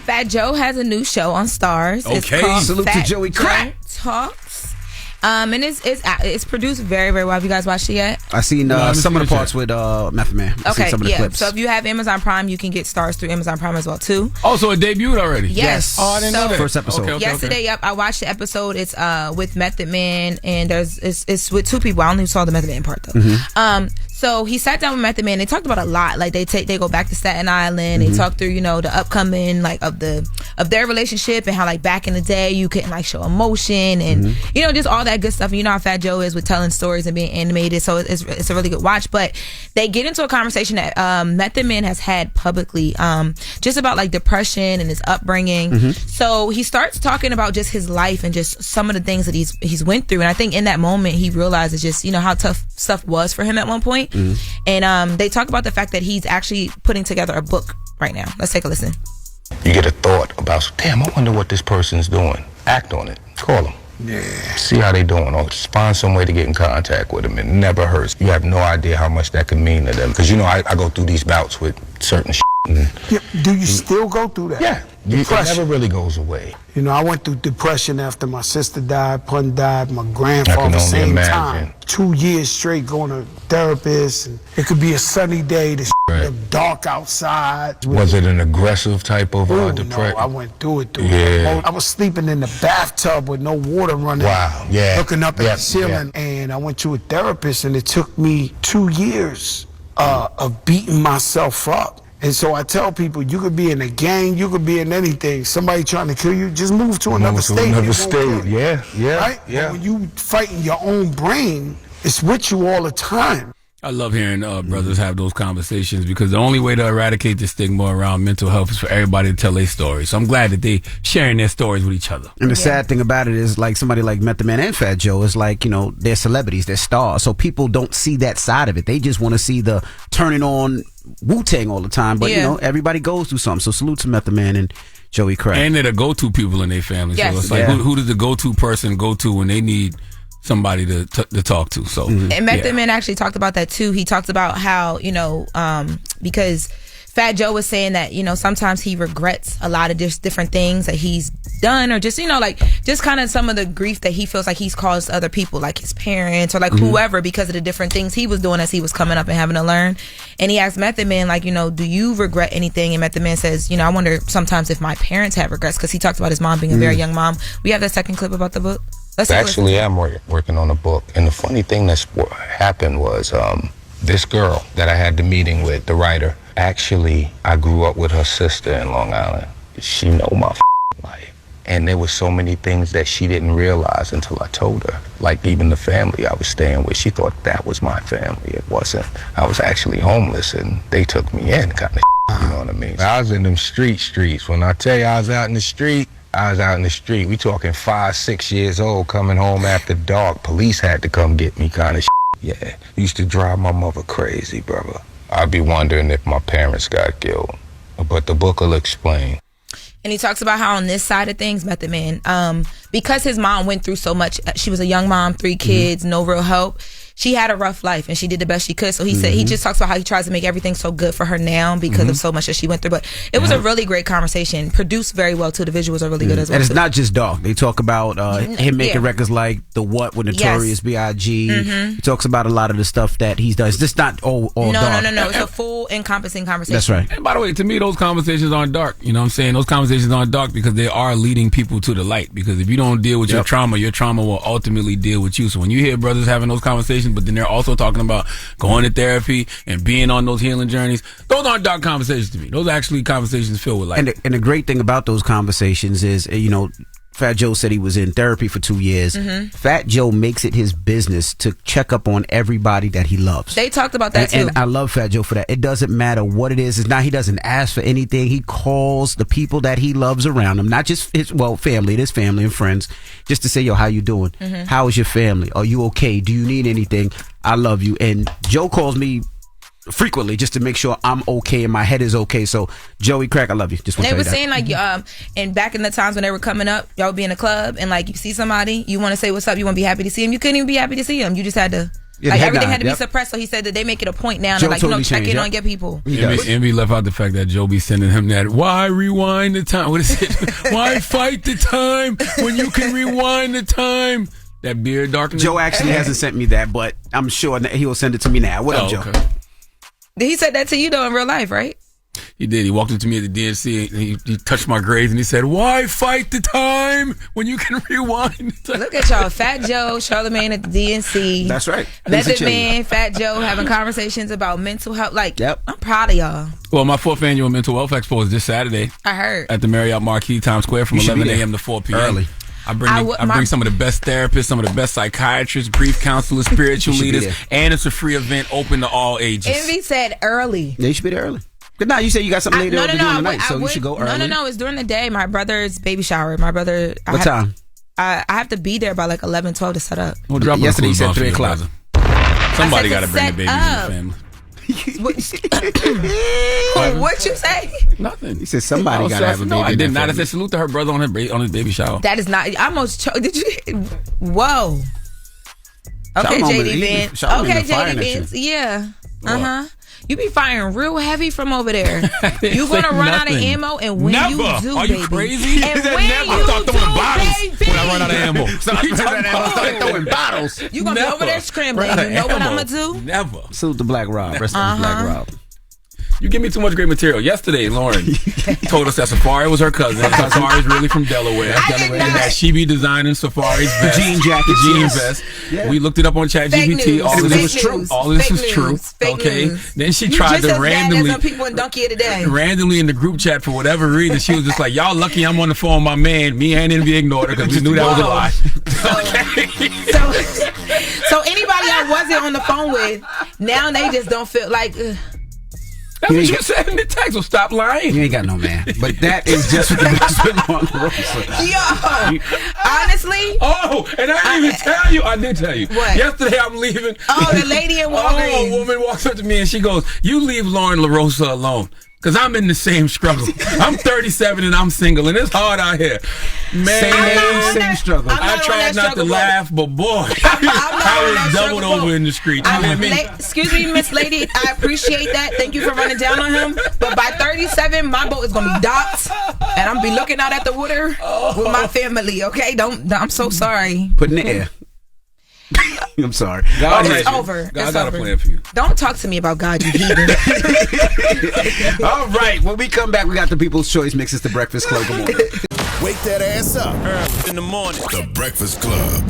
Fat Joe has a new show on Stars. Okay. It's called Salute to Joey Crack. Talks. And it's produced very, very well. Have you guys watched it yet? I seen some of the parts with Method Man. I seen some of the clips. So if you have Amazon Prime, you can get Stars through Amazon Prime as well too. Also, it debuted already. Yes. Oh, I didn't know that. First episode. Okay, yesterday. Yep, I watched the episode. It's with Method Man, and it's with two people. I only saw the Method Man part though. Mm-hmm. So he sat down with Method Man. They talked about a lot. Like they go back to Staten Island. They talk through the upcoming of their relationship and how like back in the day you couldn't like show emotion and just all that good stuff. And you know how Fat Joe is with telling stories and being animated. So it's a really good watch. But they get into a conversation that Method Man has had publicly just about like depression and his upbringing. So he starts talking about just his life and just some of the things that he's went through. And I think in that moment he realizes just how tough stuff was for him at one point. And they talk about the fact that he's actually putting together a book right now. Let's take a listen. You get a thought about, damn, I wonder what this person's doing. Act on it. Call them. Yeah. See how they doing. Or just find some way to get in contact with them. It never hurts. You have no idea how much that can mean to them. Because I go through these bouts with certain shit. Do you still go through that? Yeah. It never really goes away. I went through depression after my sister died, Pun died, my grandfather, same time. 2 years straight going to therapist. And it could be a sunny day, the look dark outside. Was it an aggressive type of depression? No, I went through it. I was sleeping in the bathtub with no water running. Wow, yeah. Looking up at the ceiling. And I went to a therapist, and it took me 2 years of beating myself up. And so I tell people, you could be in a gang, you could be in anything. Somebody trying to kill you, just move to another state. Yeah. Right? Yeah. But when you fighting your own brain, it's with you all the time. I love hearing brothers have those conversations because the only way to eradicate the stigma around mental health is for everybody to tell their stories. So I'm glad that they sharing their stories with each other. And the sad thing about it is like somebody like Method Man and Fat Joe is like, they're celebrities, they're stars. So people don't see that side of it. They just want to see the turning on Wu-Tang all the time. But, everybody goes through something. So salute to Method Man and Joey Crack. And they're the go-to people in their family. Yes. So it's like, who does the go-to person go to when they need somebody to talk to? So and Method Man actually talked about that too. He talked about how because Fat Joe was saying that sometimes he regrets a lot of different things that he's done, or just just kind of some of the grief that he feels like he's caused other people, like his parents or like whoever, because of the different things he was doing as he was coming up and having to learn. And he asked Method Man do you regret anything? And Method Man says I wonder sometimes if my parents have regrets, because he talked about his mom being a very young mom. We have that second clip about the book. Actually, I'm working on a book. And the funny thing that's happened was this girl that I had the meeting with, the writer, actually, I grew up with her sister in Long Island. She know my life. And there were so many things that she didn't realize until I told her. Like even the family I was staying with, she thought that was my family. It wasn't. I was actually homeless and they took me in kind of you know what I mean? I was in them streets. When I tell you I was out in the street, I was out in the street. We talking 5, 6 years old, coming home after dark. Police had to come get me kind of Yeah, used to drive my mother crazy, brother. I'd be wondering if my parents got killed. But the book will explain. And he talks about how on this side of things, Method Man, because his mom went through so much, she was a young mom, 3 kids, no real help. She had a rough life and she did the best she could. So he said he just talks about how he tries to make everything so good for her now because of so much that she went through. But it was a really great conversation, produced very well too. The visuals are really good as well. And it's not just dark. They talk about him making records like The What with Notorious B.I.G. He talks about a lot of the stuff that he's done. It's just not all dark. No. It's a full encompassing conversation. That's right. And by the way, to me, those conversations aren't dark. You know what I'm saying? Those conversations aren't dark because they are leading people to the light. Because if you don't deal with your trauma will ultimately deal with you. So when you hear brothers having those conversations, but then they're also talking about going to therapy and being on those healing journeys, those aren't dark conversations to me. Those are actually conversations filled with light. And the great thing about those conversations is, Fat Joe said he was in therapy for 2 years. Fat Joe makes it his business to check up on everybody that he loves. They talked about that too. And I love Fat Joe for that. It doesn't matter what it is. It's not, he doesn't ask for anything. He calls the people that he loves around him, not just his family. It is family and friends, just to say, yo, how you doing? How is your family? Are you okay? Do you need anything? I love you. And Joe calls me frequently just to make sure I'm okay and my head is okay. So Joey Crack, I love you. Just want to They tell were you that. saying and back in the times when they were coming up, y'all would be in a club and you see somebody, you want to say what's up, you want to be happy to see him. You couldn't even be happy to see him. You just had to Yeah, like the everything headline, had to be yep. suppressed. So he said that they make it a point now Joe to like totally check changed, in yep. on your people. Envy left out the fact that Joe be sending him that. Why rewind the time? What is it? Why fight the time when you can rewind the time? That beard darkening. Joe actually hasn't sent me that, but I'm sure that he will send it to me now. What up, Joe? Okay. He said that to you though in real life, right? He did. He walked up to me at the DNC and he touched my grades and he said, "Why fight the time when you can rewind the time?" Look at y'all, Fat Joe, Charlamagne at the DNC. That's right. Method Man, Fat Joe having conversations about mental health. Like, Yep. I'm proud of y'all. Well, my 4th annual Mental Wealth Expo is this Saturday I heard. at the Marriott Marquis Times Square from You should be 11 there. a.m. to 4 p.m. Early. I bring some of the best therapists, some of the best psychiatrists, grief counselors, spiritual You should be leaders, there. and it's a free event open to all ages. Envy said early. Yeah, you should be there early. Good night. You said you got something later on to do in the night, so you should go early. No, it's during the day. My brother's baby shower. My brother. What time? I have to be there by like 11, 12 to set up. We'll drop Yesterday a you said food 3 bomb for o'clock. your brother. Somebody I got to said bring the to babies set in the family. What you say? Nothing. He said somebody got to have a baby. No, I in did that not. I family. said salute to her brother on his baby shower. That is not. I almost did you? Whoa. Okay, JD Vance. Okay, JD Vance. Yeah. You be firing real heavy from over there. You gonna run out of ammo, and when Never. you do, Are baby. you crazy? And Never. when I you start do, throwing bottles baby, when I run out of ammo. Start throwing bottles. you gonna be over there scrambling. You know what I'm gonna do? Never. Salute the Black Rob. Rest in peace, Black Rob. You give me too much great material. Yesterday, Lauren told us that Safari was her cousin. Safari's really from Delaware. did And not. that she be designing Safari's vest. jean jacket, The jean yes. vest. Yeah. We looked it up on Fake ChatGPT. news. All of Fake this was true. news. All of this Fake is true. news. Fake Okay. news. Then she You tried just to as randomly. bad as some people in Donkey today. Randomly in the group chat for whatever reason, she was just like, "Y'all lucky I'm on the phone with my man." Me and Envy ignored her because we knew that was a lie. So anybody I wasn't on the phone with, now they just don't feel like. That's what you said in the text. So stop lying. You ain't got no man. But that is just what the best with Long Rosa. Yo, honestly. Oh, and I didn't even tell you. I did tell you. What? Yesterday I'm leaving. Oh, the lady in Oh, Walgreens. a woman walks up to me and she goes, "You leave Lauren LaRosa alone. Because I'm in the same struggle. I'm 37 and I'm single, and it's hard out here. Man, Same struggle. I tried not to laugh, but boy, I was doubled over in the street. You know what I mean? Excuse me, Miss Lady. I appreciate that. Thank you for running down on him. But by 37, my boat is gonna be docked, and I'm gonna be looking out at the water with my family. Okay, I'm so sorry. Put in the air. I'm sorry. God, It's over. God It's got over. a plan for you. Don't talk to me about God, you heathen. All right. When we come back, we got the People's Choice mixes, The Breakfast Club. Good morning. Wake that ass up. Early in the morning. The Breakfast Club.